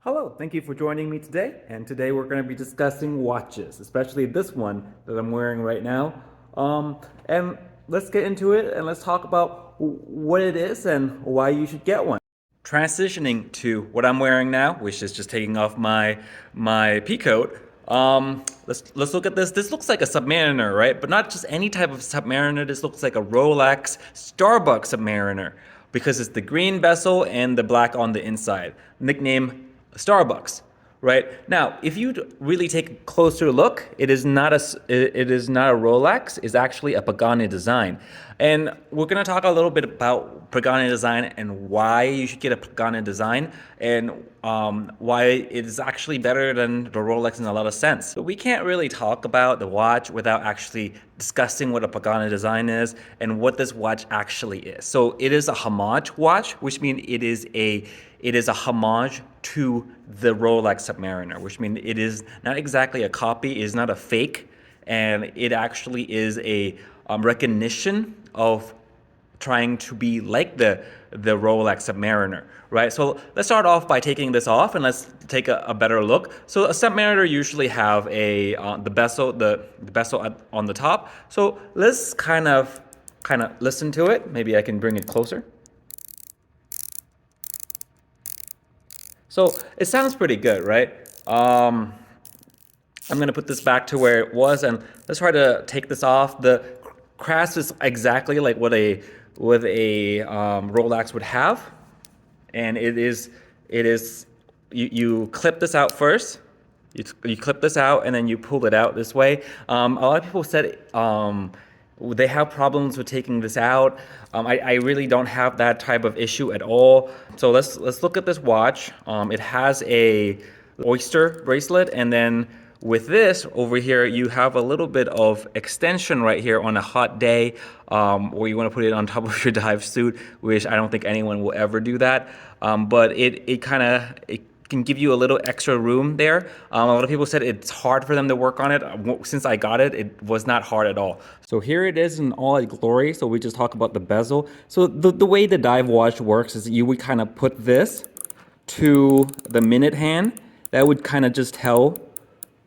Hello, thank you for joining me today. And today we're going to be discussing watches, especially this one that I'm wearing right now. And let's get into it and let's talk about what it is and why you should get one. Transitioning to what I'm wearing now, which is just taking off my pea coat. Let's look at this. This looks like a Submariner, right? But not just any type of Submariner. This looks like a Rolex Starbucks Submariner because it's the green bezel and the black on the inside. Nickname Starbucks, right? Now, if you really take a closer look, it is not a Rolex. It's actually a Pagani Design, and we're gonna talk a little bit about Pagani Design and why you should get a Pagani Design and why it is actually better than the Rolex in a lot of sense. But we can't really talk about the watch without actually discussing what a Pagani Design is and what this watch actually is. So it is a homage watch, which means it is a homage to the Rolex Submariner, which means it is not exactly a copy, it is not a fake, and it actually is a recognition of trying to be like the Rolex Submariner, right? So let's start off by taking this off and let's take a better look. So a Submariner usually have a the bezel on the top. So let's kind of listen to it. Maybe I can bring it closer. So it sounds pretty good, right? I'm gonna put this back to where it was, and let's try to take this off. The clasp is exactly like what a Rolex would have, and it is you clip this out first. You clip this out and then you pull it out this way. A lot of people said they have problems with taking this out. I really don't have that type of issue at all. So let's look at this watch. It has a oyster bracelet, and then with this over here, you have a little bit of extension right here on a hot day, where you want to put it on top of your dive suit, which I don't think anyone will ever do that. But it can give you a little extra room there. A lot of people said it's hard for them to work on it. Since I got it, it was not hard at all. So here it is in all its glory. So we just talk about the bezel. So the way the dive watch works is you would kind of put this to the minute hand. That would kind of just tell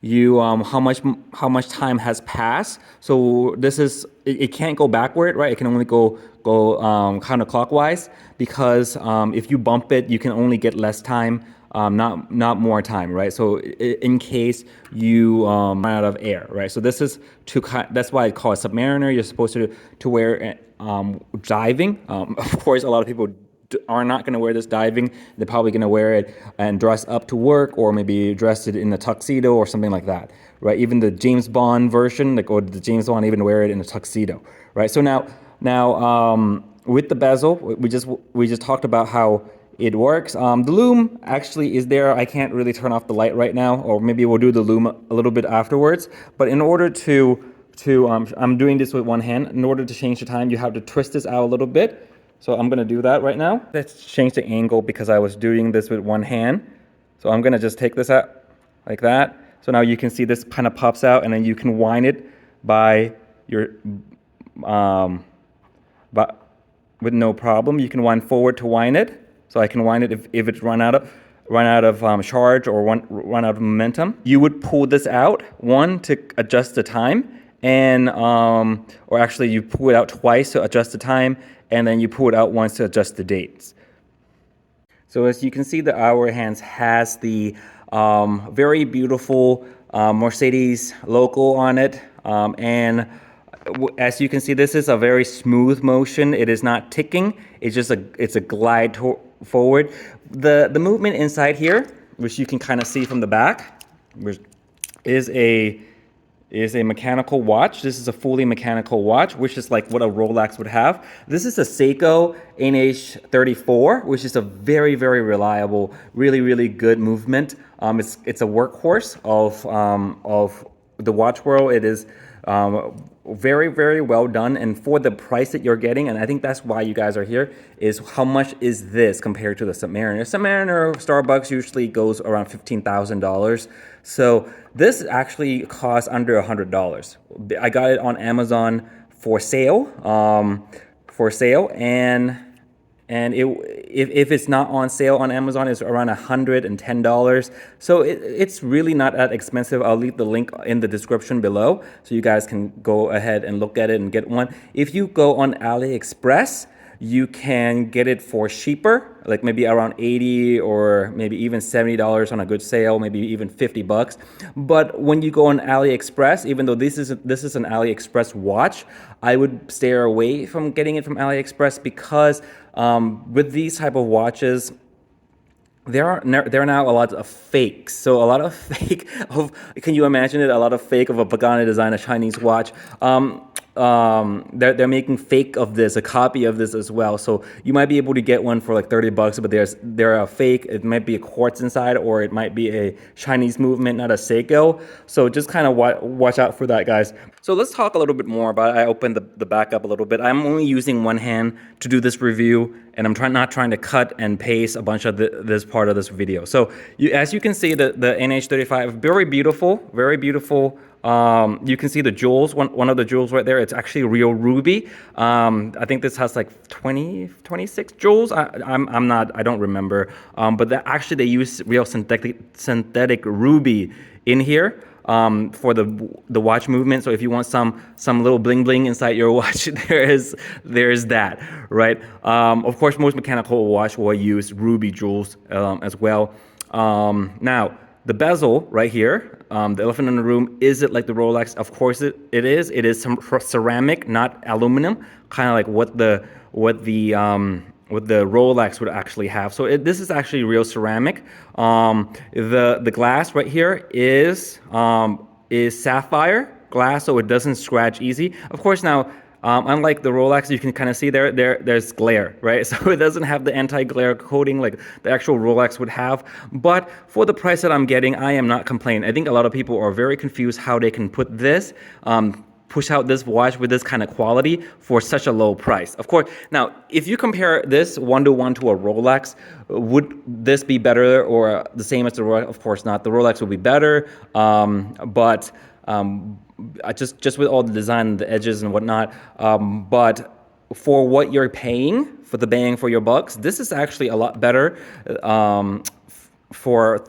you how much time has passed. So this is it can't go backward, right? It can only go counterclockwise because if you bump it, you can only get less time. Not more time, right? So in case you run out of air, right? So this is that's why I call it Submariner. You're supposed to wear diving. Of course, a lot of people are not going to wear this diving. They're probably going to wear it and dress up to work, or maybe dress it in a tuxedo or something like that, right? Even the James Bond version, like, or the James Bond even wear it in a tuxedo, right? So now with the bezel, we just talked about how it works. The lume actually is there. I can't really turn off the light right now, or maybe we'll do the lume a little bit afterwards. But in order to I'm doing this with one hand. In order to change the time, you have to twist this out a little bit. So I'm gonna do that right now. Let's change the angle because I was doing this with one hand. So I'm gonna just take this out like that. So now you can see this kind of pops out, and then you can wind it by your but with no problem. You can wind forward to wind it. So I can wind it if it's run out of charge or run out of momentum. You would pull this out, one, to adjust the time, and or actually you pull it out twice to adjust the time, and then you pull it out once to adjust the dates. So as you can see, the hour hands has the very beautiful Mercedes logo on it, and as you can see, this is a very smooth motion. It is not ticking. It's just a glide forward. The movement inside here, which you can kind of see from the back, is a mechanical watch. This is a fully mechanical watch, which is like what a Rolex would have. This is a Seiko NH34, which is a very, very reliable, really, really good movement. It's a workhorse of the watch world. It is very, very well done, and for the price that you're getting, and I think that's why you guys are here, is how much is this compared to the Submariner. Submariner Starbucks usually goes around $15,000. So this actually costs under $100. I got it on Amazon for sale, and And if it's not on sale on Amazon, it's around $110. So it's really not that expensive. I'll leave the link in the description below so you guys can go ahead and look at it and get one. If you go on AliExpress, you can get it for cheaper, like maybe around 80 or maybe even $70 on a good sale, maybe even 50 bucks. But when you go on AliExpress, even though this is an AliExpress watch, I would stay away from getting it from AliExpress because with these type of watches, there are now a lot of fakes. So a lot of fake of, can you imagine it? A lot of fake of a Pagani Design, a Chinese watch. They're making fake of this, a copy of this as well. So you might be able to get one for like 30 bucks, but they're a fake. It might be a quartz inside, or it might be a Chinese movement, not a Seiko. So just kind of watch out for that, guys. So let's talk a little bit more about it. I opened the back up a little bit. I'm only using one hand to do this review, and I'm not trying to cut and paste a bunch of this part of this video. So as you can see, the NH35, very beautiful, very beautiful. You can see the jewels, one of the jewels right there. It's actually real ruby. I think this has like 26 jewels. I don't remember. But actually they use real synthetic ruby in here. For the watch movement. So if you want some little bling bling inside your watch, there's that, right? Of course, most mechanical watch will use ruby jewels as well. Now the bezel right here, the elephant in the room, is it like the Rolex? Of course it is. It is some ceramic, not aluminum, kind of like what the Rolex would actually have. So this is actually real ceramic. The glass right here is sapphire glass, so it doesn't scratch easy. Of course, now unlike the Rolex, you can kind of see there's glare, right? So it doesn't have the anti-glare coating like the actual Rolex would have. But for the price that I'm getting, I am not complaining. I think a lot of people are very confused how they can put this. Push out this watch with this kind of quality for such a low price. Of course, now if you compare this one-to-one to a Rolex, would this be better or the same as the Rolex? Of course not. The Rolex would be better, but just with all the design and the edges and whatnot. But for what you're paying, for the bang for your bucks, this is actually a lot better. For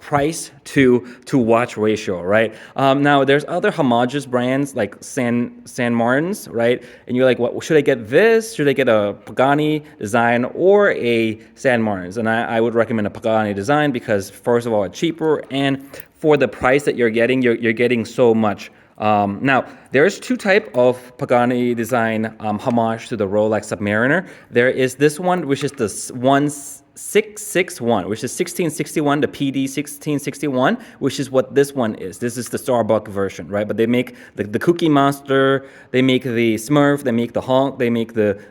price to watch ratio, right? Now there's other homages brands like San Martin's, right? And you're like, what should I get? This? Should I get a Pagani Design or a San Martin's? And I would recommend a Pagani Design because first of all, it's cheaper, and for the price that you're getting so much. Now, there's two type of Pagani Design homage to the Rolex Submariner. There is this one, which is the 1661, which is 1661, the PD-1661, which is what this one is. This is the Starbucks version, right? But they make the Cookie Monster, they make the Smurf, they make the Honk, they make the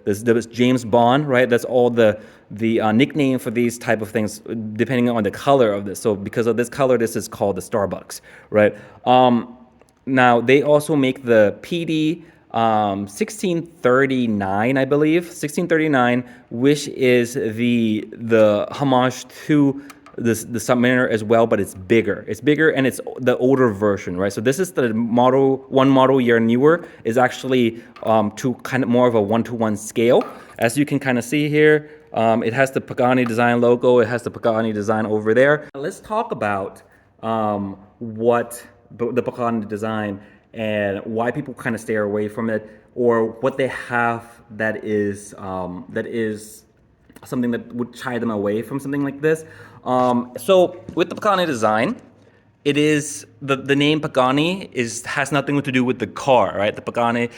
James Bond, right? That's all the nickname for these type of things, depending on the color of this. So because of this color, this is called the Starbucks, right? Now, they also make the PD 1639, I believe, 1639, which is the homage to the Submariner as well, but it's bigger. It's bigger and it's the older version, right? So this is the one model year newer, is actually to kind of more of a one-to-one scale. As you can kind of see here, it has the Pagani Design logo. It has the Pagani Design over there. Let's talk about what the Pagani Design and why people kind of stay away from it, or what they have that is something that would shy them away from something like this. So with the Pagani Design, it is the name Pagani has nothing to do with the car, right? The Pagani,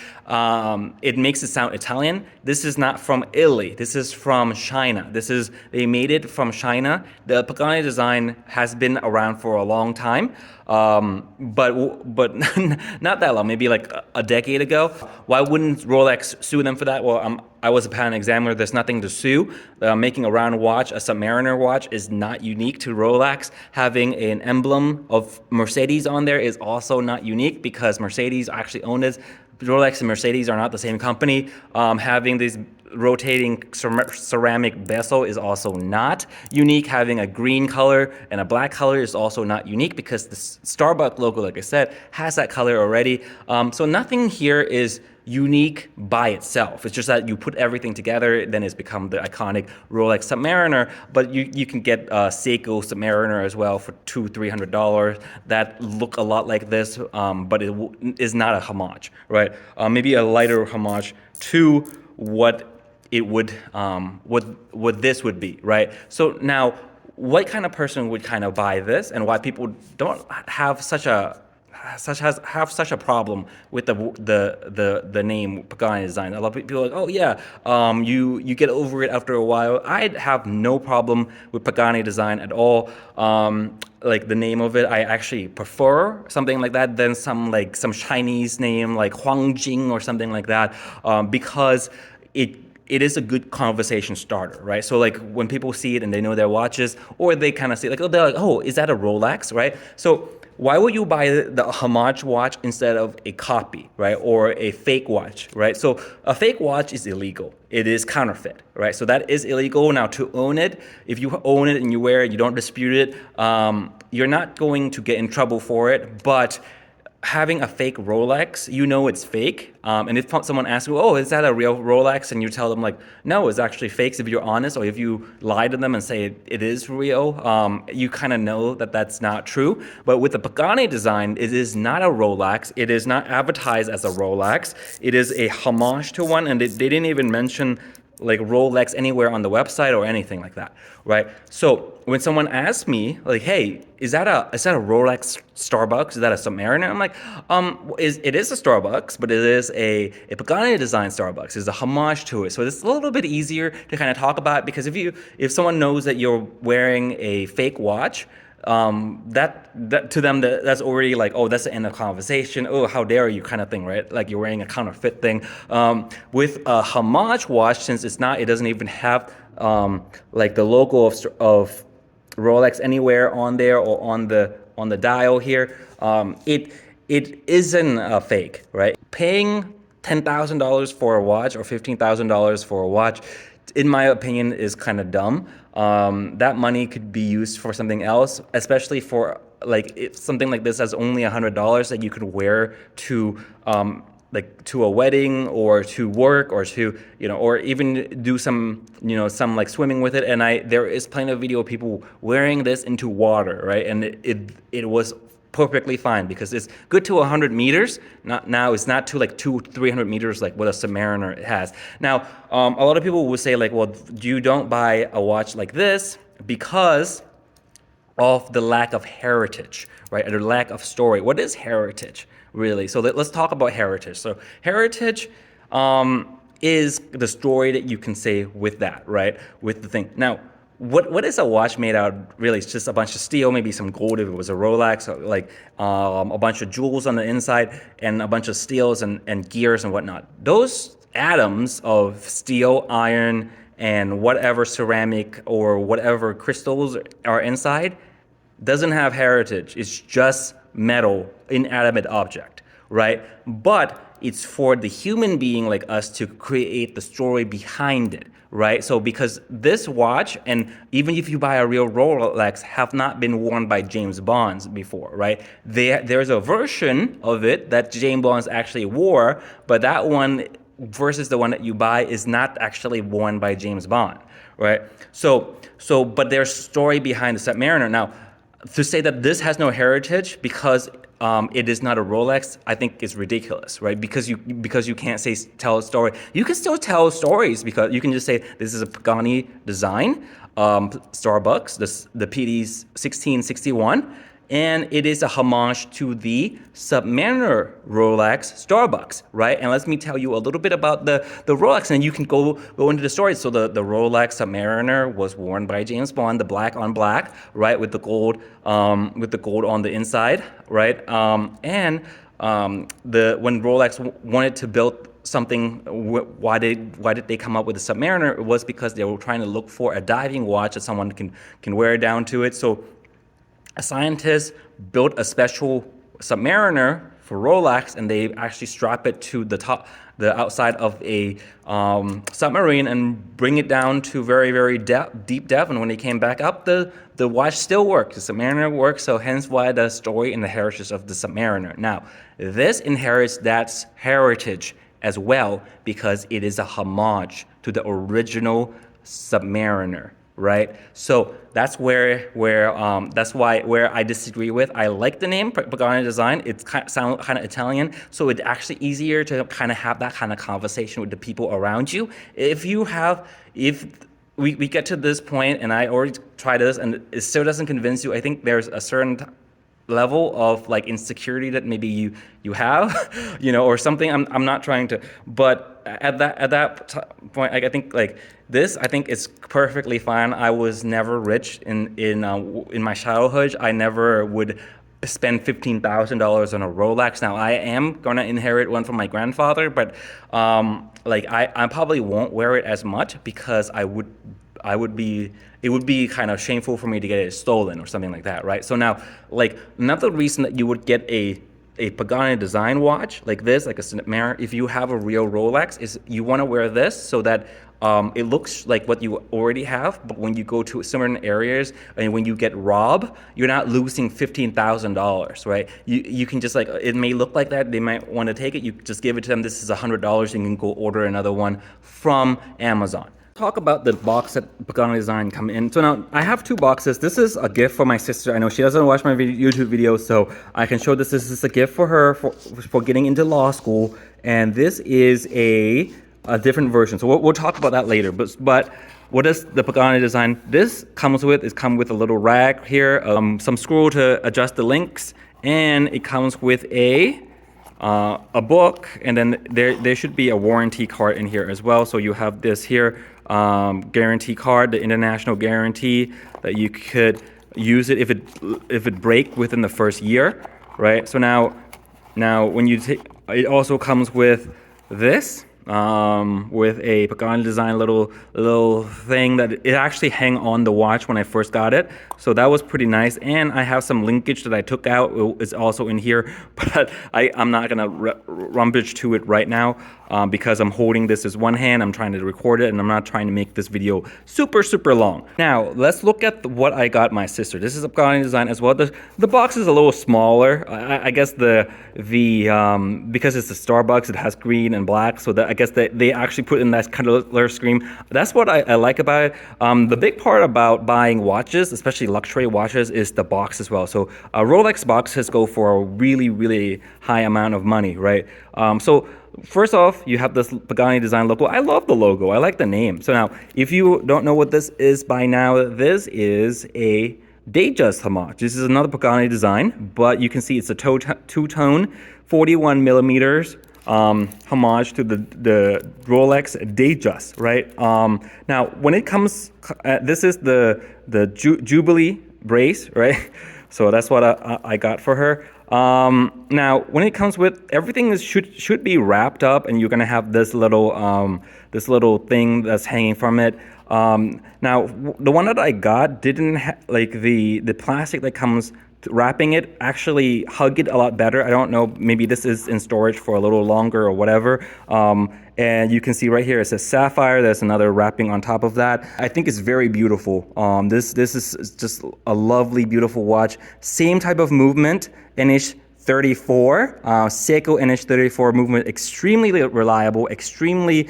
it makes it sound Italian. This is not from Italy. This is from China. They made it from China. The Pagani Design has been around for a long time, but not that long. Maybe like a decade ago. Why wouldn't Rolex sue them for that? Well, I was a patent examiner. There's nothing to sue. Making a round watch, a Submariner watch, is not unique to Rolex. Having an emblem of Mercedes on there is also not unique because Mercedes actually owned it. Rolex and Mercedes are not the same company. Having these rotating ceramic bezel is also not unique. Having a green color and a black color is also not unique because the Starbucks logo, like I said, has that color already. So nothing here is unique by itself. It's just that you put everything together, then it's become the iconic Rolex Submariner. But you can get a Seiko Submariner as well for $200-300 that look a lot like this, but it is not a homage, right? Maybe a lighter homage to what it would, what this would be, right? So now, what kind of person would kind of buy this, and why people don't have such a such a problem with the name Pagani Design? A lot of people are like, oh yeah, you get over it after a while. I have no problem with Pagani Design at all. Like the name of it, I actually prefer something like that than some Chinese name like Huangjing or something like that, because it is a good conversation starter, right? So like when people see it and they know their watches, or they kind of see like, oh, they're like, oh, is that a Rolex, right? So why would you buy the homage watch instead of a copy, right? Or a fake watch, right? So a fake watch is illegal. It is counterfeit, right? So that is illegal. Now to own it, if you own it and you wear it, you don't dispute it, you're not going to get in trouble for it, but having a fake Rolex, you know it's fake. And if someone asks you, oh, is that a real Rolex? And you tell them like, no, it's actually fake. So if you're honest, or if you lie to them and say it is real, you kind of know that that's not true. But with the Pagani Design, it is not a Rolex. It is not advertised as a Rolex. It is a homage to one. And they didn't even mention like Rolex anywhere on the website or anything like that, right? So when someone asks me like, hey, is that a Rolex Starbucks? Is that a Submariner? I'm like, it is a Starbucks, but it is a Pagani Design Starbucks. It's a homage to it. So it's a little bit easier to kind of talk about, because if someone knows that you're wearing a fake watch, that to them, that's already like, oh, that's the end of conversation. Oh, how dare you, kind of thing, right? Like you're wearing a counterfeit thing. With a homage watch, since it doesn't even have like the logo of Rolex anywhere on there or on the dial here, it isn't a fake, right? Paying $10,000 for a watch or $15,000 for a watch, in my opinion, is kind of dumb. That money could be used for something else, especially for like if something like this has only $100 that you could wear to like to a wedding or to work or to, or even do some like swimming with it. And there is plenty of video of people wearing this into water, right? And it was perfectly fine because it's good to 100 meters. It's not to like 200-300 meters like what a Submariner has. Now, a lot of people will say like, well, you don't buy a watch like this because of the lack of heritage, right? Or the lack of story. What is heritage, really? So let's talk about heritage. So heritage is the story that you can say with that, right? With the thing. Now, what is a watch made out of? Really, it's just a bunch of steel, maybe some gold if it was a Rolex, or like a bunch of jewels on the inside, and a bunch of steels and gears and whatnot. Those atoms of steel, iron, and whatever ceramic or whatever crystals are inside doesn't have heritage. It's just metal, inanimate object, right? But it's for the human being like us to create the story behind it, right? So because this watch, and even if you buy a real Rolex, have not been worn by James Bond before, right? There's a version of it that James Bond actually wore, but that one versus the one that you buy is not actually worn by James Bond, right? So but there's story behind the Submariner. Now, to say that this has no heritage because it is not a Rolex, I think is ridiculous, right? Because you can't tell a story. You can still tell stories because you can just say this is a Pagani Design Starbucks, the PD-1661, and it is a homage to the Submariner Rolex Starbucks, right? And let me tell you a little bit about the Rolex, and you can go into the story. So the Rolex Submariner was worn by James Bond, the black on black, right, with the gold on the inside, right? When Rolex wanted to build something, why did they come up with the Submariner? It was because they were trying to look for a diving watch that someone can wear down to it. So a scientist built a special Submariner for Rolex, and they actually strap it to the top, the outside of a submarine and bring it down to very, very deep depth. And when they came back up, the watch still worked. The Submariner works, so hence why the story and the heritage of the Submariner. Now, this inherits that heritage as well because it is a homage to the original Submariner, right? So that's where I disagree with. I like the name Pagani Design. It sounds kind of Italian, so it's actually easier to kind of have that kind of conversation with the people around you. If we get to this point, and I already tried this, and it still doesn't convince you, I think there's a certain level of like insecurity that maybe you have, you know, or something. I'm not trying to, but at that point, I think like this, I think it's perfectly fine. I was never rich in my childhood. I never would spend $15,000 on a Rolex. Now I am gonna inherit one from my grandfather, but like I probably won't wear it as much because it would be kind of shameful for me to get it stolen or something like that, right? So now, like, another reason that you would get a Pagani Design watch like this, like a Submariner, if you have a real Rolex, is you want to wear this so that it looks like what you already have, but when you go to certain areas and when you get robbed, you're not losing $15,000, right? You can just like, it may look like that, they might want to take it, you just give it to them, this is $100, you can go order another one from Amazon. Talk about the box that Pagani Design come in. So now I have two boxes. This is a gift for my sister. I know she doesn't watch my YouTube videos, so I can show this. This is a gift for her for getting into law school, and this is a different version. So we'll talk about that later. But what does the Pagani Design this comes with? It comes with a little rag here, some screw to adjust the links, and it comes with a book, and then there should be a warranty card in here as well. So you have this here. Guarantee card, the international guarantee that you could use it if it break within the first year, right? So now when you take, it also comes with this, with a Pagani Design little thing that it actually hang on the watch when I first got it. So that was pretty nice. And I have some linkage that I took out. It's also in here, but I'm not gonna rummage to it right now because I'm holding this as one hand. I'm trying to record it and I'm not trying to make this video super long. Now let's look at what I got my sister. This is a Pagani Design as well. The box is a little smaller. I guess because it's a Starbucks, it has green and black, so that I guess they actually put in that color scheme. That's what I like about it. The big part about buying watches, especially luxury watches, is the box as well. So Rolex boxes go for a really high amount of money, right? So first off, you have this Pagani Design logo. I love the logo. I like the name. So now, if you don't know what this is by now, this is a Datejust homage. This is another Pagani Design, but you can see it's a two-tone, 41 millimeters homage to the Rolex Datejust, right? Now, when it comes, this is the Jubilee brace, right? So that's what I got for her. Now, when it comes with everything, should be wrapped up, and you're gonna have this little thing that's hanging from it. Now, the one that I got didn't like the plastic that comes wrapping it actually hug it a lot better. I don't know, maybe this is in storage for a little longer or whatever. And you can see right here it says sapphire. There's another wrapping on top of that. I think it's very beautiful. This is just a lovely, beautiful watch. Same type of movement, NH34, Seiko NH34 movement, extremely reliable, extremely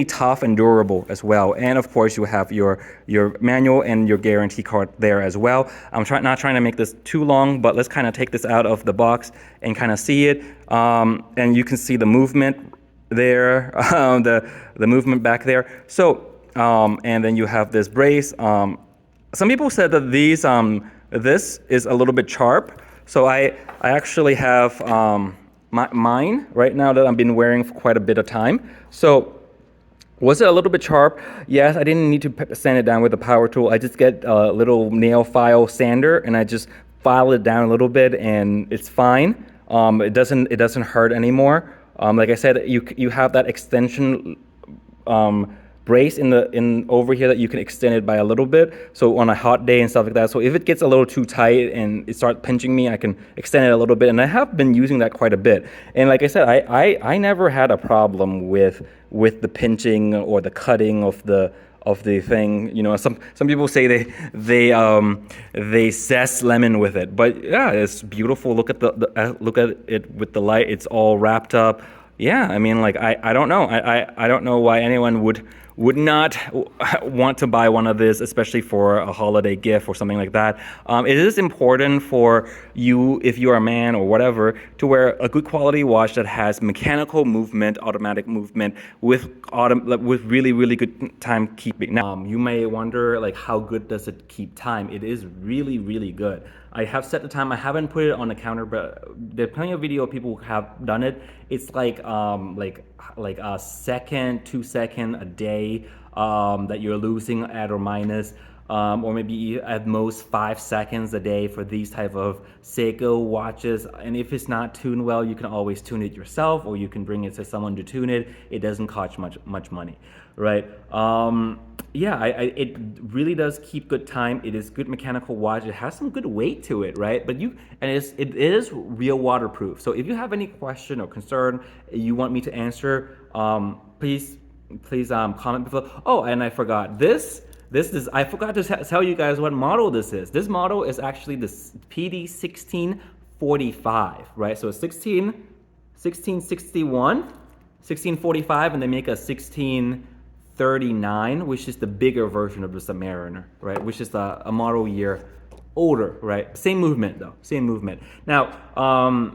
tough and durable as well. And of course, you have your manual and your guarantee card there as well. I'm not trying to make this too long, but let's kind of take this out of the box and kind of see it. And you can see the movement there, the movement back there. So, and then you have this brace. Some people said that this is a little bit sharp. So I actually have mine right now that I've been wearing for quite a bit of time. So was it a little bit sharp? Yes, I didn't need to sand it down with a power tool. I just get a little nail file sander and I just file it down a little bit and it's fine. It doesn't hurt anymore. Like I said, you have that extension brace in over here that you can extend it by a little bit. So on a hot day and stuff like that. So if it gets a little too tight and it starts pinching me, I can extend it a little bit. And I have been using that quite a bit. And like I said, I never had a problem with the pinching or the cutting of the thing. You know, some people say they zest lemon with it, but yeah, it's beautiful. Look at look at it with the light. It's all wrapped up. Yeah, I mean, like I don't know. I don't know why anyone would not want to buy one of this, especially for a holiday gift or something like that. It is important for you, if you're a man or whatever, to wear a good quality watch that has mechanical movement, automatic movement with really, really good timekeeping. Now, you may wonder, like, how good does it keep time? It is really, really good. I have set the time. I haven't put it on the counter, but there's plenty of video of people who have done it. It's like a second, 2 seconds a day that you're losing at or minus, or maybe at most 5 seconds a day for these type of Seiko watches. And if it's not tuned well, you can always tune it yourself, or you can bring it to someone to tune it. It doesn't cost much money, right? Yeah, it really does keep good time. It is good mechanical watch. It has some good weight to it, right? But it is real waterproof. So if you have any question or concern you want me to answer, please comment below. Oh, and I forgot this is, I forgot to tell you guys what model this is. This model is actually the PD-1645, right? So it's 1661, 1645, and they make a 1639, which is the bigger version of the Submariner, right? Which is a model year older, right? Same movement though, same movement. Now,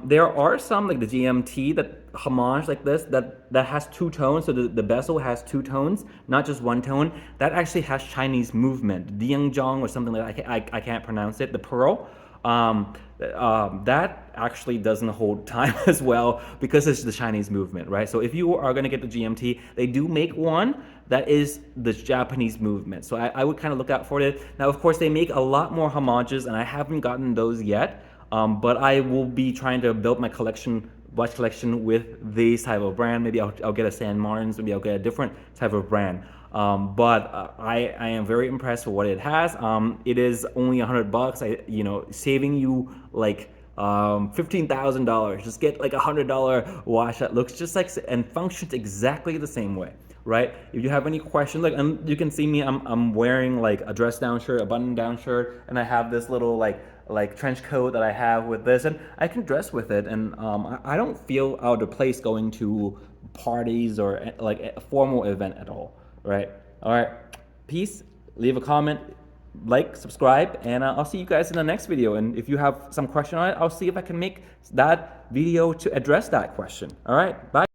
there are some like the GMT that homage like this that has 2 tones. So the bezel has 2 tones, not just 1 tone. That actually has Chinese movement, Dianzhong or something like that. I can't pronounce it. The pearl. That actually doesn't hold time as well because it's the Chinese movement, right? So if you are going to get the GMT, they do make one that is the Japanese movement. So I would kind of look out for it. Now, of course, they make a lot more homages, and I haven't gotten those yet, but I will be trying to build my watch collection with this type of brand. Maybe I'll get a San Martin's, maybe I'll get a different type of brand. But I am very impressed with what it has. It is only $100. Saving you like $15,000. Just get like $100 watch that looks just like and functions exactly the same way, right? If you have any questions, like you can see me, I'm wearing like a dress down shirt, a button down shirt, and I have this little like trench coat that I have with this, and I can dress with it, and I don't feel out of place going to parties or like a formal event at all. Right. All right. Peace. Leave a comment, like, subscribe, and I'll see you guys in the next video. And if you have some question on it, I'll see if I can make that video to address that question. All right. Bye.